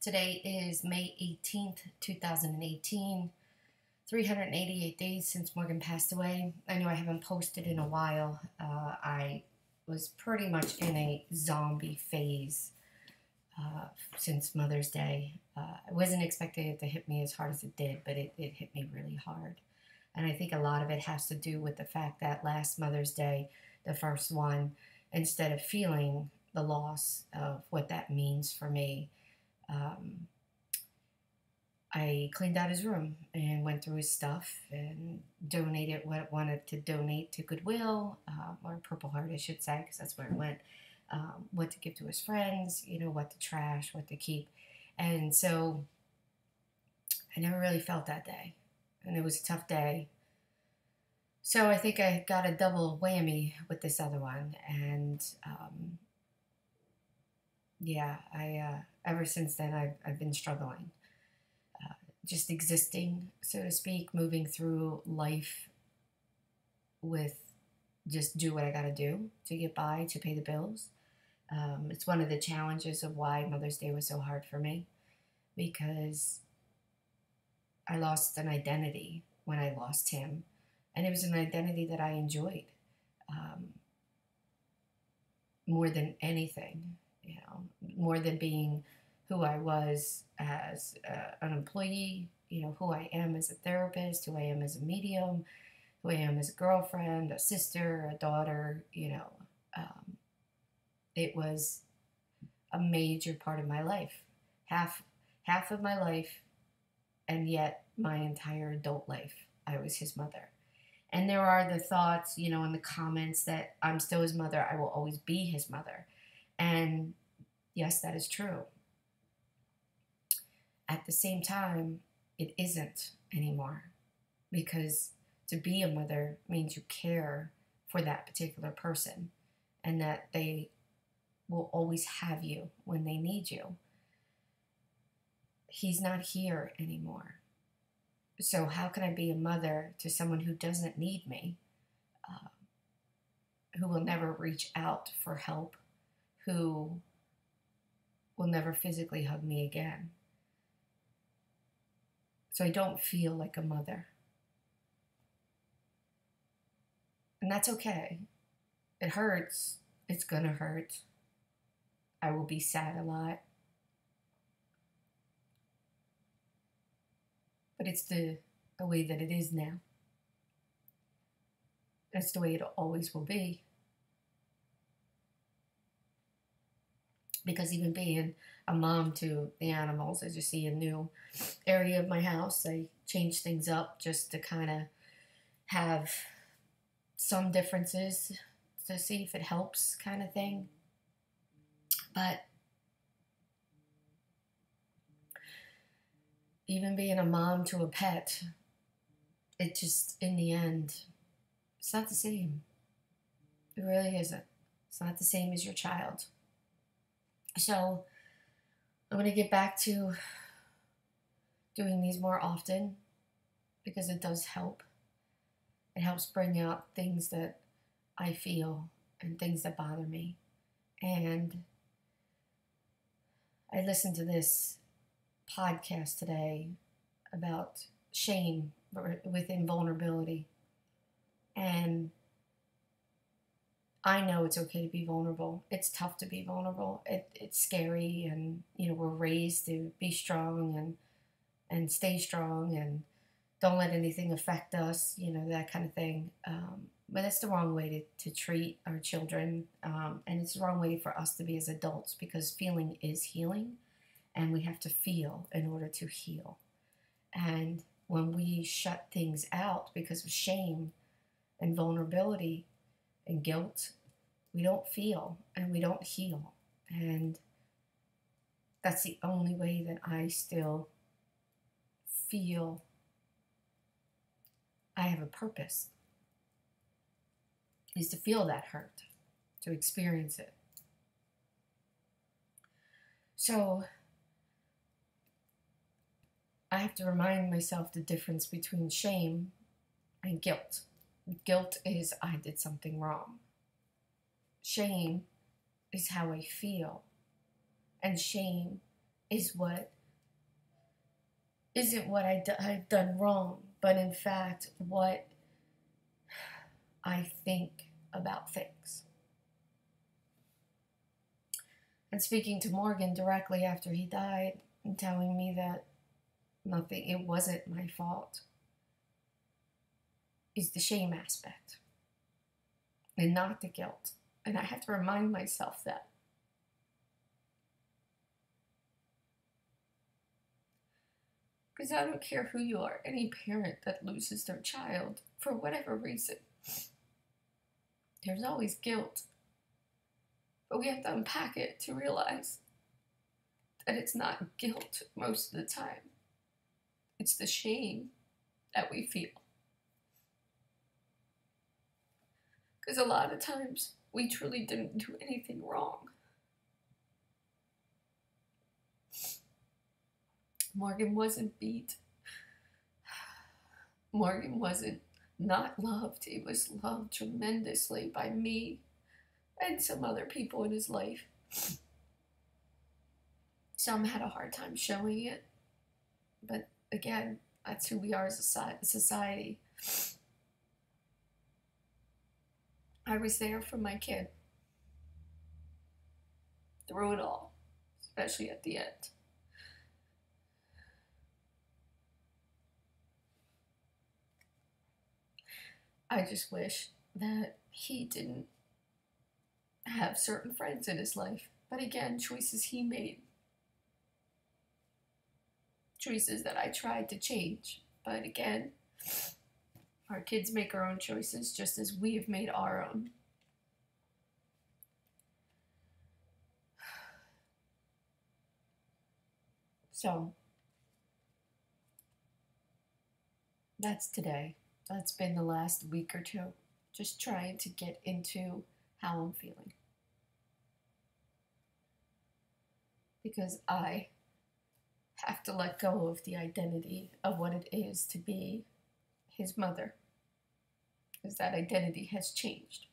Today is May 18th, 2018. 388 days since Morgan passed away. I know I haven't posted in a while. I was pretty much in a zombie phase since Mother's Day. I wasn't expecting it to hit me as hard as it did, but it hit me really hard. And I think a lot of it has to do with the fact that last Mother's Day, the first one, instead of feeling the loss of what that means for me, I cleaned out his room and went through his stuff and donated what I wanted to donate to Goodwill, or Purple Heart, I should say, because that's where it went. What to give to his friends, what to trash, what to keep. And so I never really felt that day. And it was a tough day. So I think I got a double whammy with this other one. And ever since then, I've been struggling. Just existing, so to speak, moving through life with just do what I gotta do to get by, to pay the bills. It's one of the challenges of why Mother's Day was so hard for me, because I lost an identity when I lost him, and it was an identity that I enjoyed more than anything, more than being who I was as an employee, who I am as a therapist, who I am as a medium, who I am as a girlfriend, a sister, a daughter, it was a major part of my life, half of my life, and yet my entire adult life, I was his mother. And there are the thoughts, in the comments that I'm still his mother, I will always be his mother. And yes, that is true. At the same time, it isn't anymore, because to be a mother means you care for that particular person and that they will always have you when they need you. He's not here anymore. So how can I be a mother to someone who doesn't need me, who will never reach out for help, who will never physically hug me again? So I don't feel like a mother. And that's okay. It hurts. It's gonna hurt. I will be sad a lot. But it's the way that it is now. That's the way it always will be. Because even being a mom to the animals, as you see, a new area of my house, I changed things up just to kind of have some differences to see if it helps, kind of thing. But even being a mom to a pet, it just, in the end, it's not the same. It really isn't. It's not the same as your child. So I'm going to get back to doing these more often, because it does help. It helps bring out things that I feel and things that bother me. And I listened to this podcast today about shame within vulnerability. And I know it's okay to be vulnerable. It's tough to be vulnerable. It's scary, and we're raised to be strong and stay strong and don't let anything affect us, that kind of thing. But that's the wrong way to treat our children, and it's the wrong way for us to be as adults, because feeling is healing, and we have to feel in order to heal. And when we shut things out because of shame and vulnerability and guilt, we don't feel and we don't heal. And that's the only way that I still feel I have a purpose, is to feel that hurt, to experience it. So I have to remind myself the difference between shame and guilt. Guilt is I did something wrong. Shame is how I feel. And shame is what isn't what I've done wrong, but in fact what I think about things. And speaking to Morgan directly after he died and telling me that it wasn't my fault, is the shame aspect and not the guilt. And I have to remind myself that. Because I don't care who you are, any parent that loses their child, for whatever reason, there's always guilt. But we have to unpack it to realize that it's not guilt most of the time. It's the shame that we feel. Because a lot of times, we truly didn't do anything wrong. Morgan wasn't beat. Morgan wasn't not loved. He was loved tremendously by me and some other people in his life. Some had a hard time showing it. But again, that's who we are as a society. I was there for my kid through it all, especially at the end. I just wish that he didn't have certain friends in his life. But again, choices he made. Choices that I tried to change. But again, our kids make our own choices just as we have made our own. So, that's today. That's been the last week or two. Just trying to get into how I'm feeling. Because I have to let go of the identity of what it is to be his mother. Because that identity has changed.